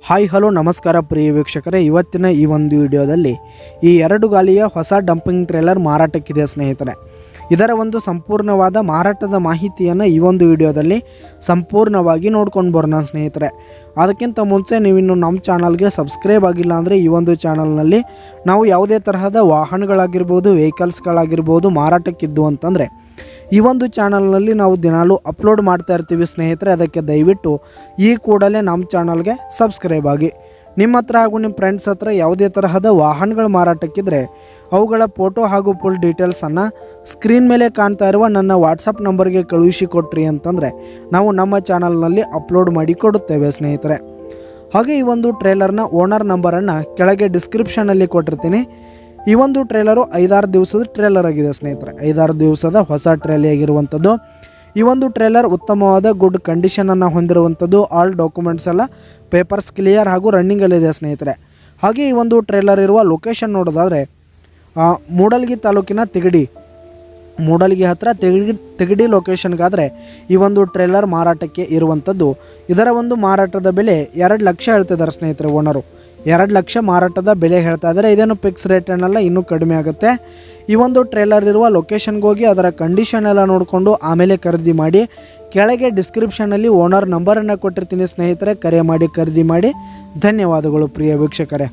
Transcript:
Hi hello ನಮಸ್ಕಾರ ಪ್ರಿಯ ವೀಕ್ಷಕರೇ, ಇವತ್ತಿನ ಈ ಒಂದು ವಿಡಿಯೋದಲ್ಲಿ ಈ 2 ಗಾಲಿಯ ಹೊಸ ಡಂಪಿಂಗ್ ಟ್ರೇಲರ್ ಮಾರಾಟಕ್ಕಿದೆ ಸ್ನೇಹಿತರೆ. ಇದರ ಒಂದು ಸಂಪೂರ್ಣವಾದ ಮಾರಾಟದ ಮಾಹಿತಿಯನ್ನು ಈ ಒಂದು ವಿಡಿಯೋದಲ್ಲಿ ಸಂಪೂರ್ಣವಾಗಿ ನೋಡ್ಕೊಂಡು ಬರೋಣ ಸ್ನೇಹಿತರೆ. ಅದಕ್ಕಿಂತ ಮುಂಚೆ ನೀವಿನ್ನು ನಮ್ಮ ಚಾನಲ್ಗೆ ಸಬ್ಸ್ಕ್ರೈಬ್ ಆಗಿಲ್ಲ ಅಂದರೆ ಈ ಒಂದು ಚಾನಲ್ನಲ್ಲಿ ನಾವು ಯಾವುದೇ ತರಹದ ವಾಹನಗಳಾಗಿರ್ಬೋದು, ವೆಹಿಕಲ್ಸ್ಗಳಾಗಿರ್ಬೋದು ಮಾರಾಟಕ್ಕಿದ್ದು ಅಂತಂದರೆ ಈ ಒಂದು ಚಾನಲ್ನಲ್ಲಿ ನಾವು ದಿನಾಲೂ ಅಪ್ಲೋಡ್ ಮಾಡ್ತಾ ಇರ್ತೀವಿ ಸ್ನೇಹಿತರೆ. ಅದಕ್ಕೆ ದಯವಿಟ್ಟು ಈ ಕೂಡಲೇ ನಮ್ಮ ಚಾನಲ್ಗೆ ಸಬ್ಸ್ಕ್ರೈಬ್ ಆಗಿ. ನಿಮ್ಮ ಹತ್ರ ಹಾಗೂ ನಿಮ್ಮ ಫ್ರೆಂಡ್ಸ್ ಹತ್ರ ಯಾವುದೇ ತರಹದ ವಾಹನಗಳು ಮಾರಾಟಕ್ಕಿದ್ರೆ ಅವುಗಳ ಫೋಟೋ ಹಾಗೂ ಫುಲ್ ಡೀಟೇಲ್ಸನ್ನು ಸ್ಕ್ರೀನ್ ಮೇಲೆ ಕಾಣ್ತಾ ಇರುವ ನನ್ನ ವಾಟ್ಸಪ್ ನಂಬರ್ಗೆ ಕಳುಹಿಸಿ ಕೊಟ್ರಿ ಅಂತಂದರೆ ನಾವು ನಮ್ಮ ಚಾನಲ್ನಲ್ಲಿ ಅಪ್ಲೋಡ್ ಮಾಡಿ ಕೊಡುತ್ತೇವೆ ಸ್ನೇಹಿತರೆ. ಹಾಗೆ ಈ ಒಂದು ಟ್ರೇಲರ್ನ ಓನರ್ ನಂಬರನ್ನು ಕೆಳಗೆ ಡಿಸ್ಕ್ರಿಪ್ಷನಲ್ಲಿ ಕೊಟ್ಟಿರ್ತೀನಿ. ಈ ಒಂದು ಟ್ರೇಲರು 5-6 ದಿವಸದ ಟ್ರೇಲರ್ ಆಗಿದೆ ಸ್ನೇಹಿತರೆ. 5-6 ದಿವಸದ ಹೊಸ ಟ್ರೇಲಿ ಆಗಿರುವಂಥದ್ದು. ಈ ಒಂದು ಟ್ರೇಲರ್ ಉತ್ತಮವಾದ ಗುಡ್ ಕಂಡೀಷನನ್ನು ಹೊಂದಿರುವಂಥದ್ದು. ಆಲ್ ಡಾಕ್ಯುಮೆಂಟ್ಸ್ ಎಲ್ಲ ಪೇಪರ್ಸ್ ಕ್ಲಿಯರ್ ಹಾಗೂ ರನ್ನಿಂಗಲ್ಲಿದೆ ಸ್ನೇಹಿತರೆ. ಹಾಗೆ ಈ ಒಂದು ಟ್ರೇಲರ್ ಇರುವ ಲೊಕೇಶನ್ ನೋಡೋದಾದರೆ ಮೂಡಲಗಿ ತಾಲೂಕಿನ ಮೂಡಲಗಿ ಹತ್ರ ತಿಗಡಿ ಲೊಕೇಶನ್ಗಾದರೆ ಈ ಒಂದು ಟ್ರೇಲರ್ ಮಾರಾಟಕ್ಕೆ ಇರುವಂಥದ್ದು. ಇದರ ಒಂದು ಮಾರಾಟದ ಬೆಲೆ 2 ಲಕ್ಷ ಹೇಳ್ತಿದ್ದಾರೆ ಸ್ನೇಹಿತರೆ ಓನರು. 2 ಲಕ್ಷ ಮಾರಾಟದ ಬೆಲೆ ಹೇಳ್ತಾ ಇದ್ದಾರೆ. ಇದೇನು ಫಿಕ್ಸ್ ರೇಟ್ ಏನಲ್ಲ, ಇನ್ನೂ ಕಡಿಮೆ ಆಗುತ್ತೆ. ಈ ಒಂದು ಟ್ರೇಲರ್ ಇರುವ ಲೊಕೇಶನ್ಗೆ ಹೋಗಿ ಅದರ ಕಂಡೀಷನ್ ಎಲ್ಲ ನೋಡಿಕೊಂಡು ಆಮೇಲೆ ಖರೀದಿ ಮಾಡಿ. ಕೆಳಗೆ ಡಿಸ್ಕ್ರಿಪ್ಷನಲ್ಲಿ ಓನರ್ ನಂಬರನ್ನು ಕೊಟ್ಟಿರ್ತೀನಿ ಸ್ನೇಹಿತರೆ, ಕರೆ ಮಾಡಿ ಖರೀದಿ ಮಾಡಿ. ಧನ್ಯವಾದಗಳು ಪ್ರಿಯ ವೀಕ್ಷಕರೇ.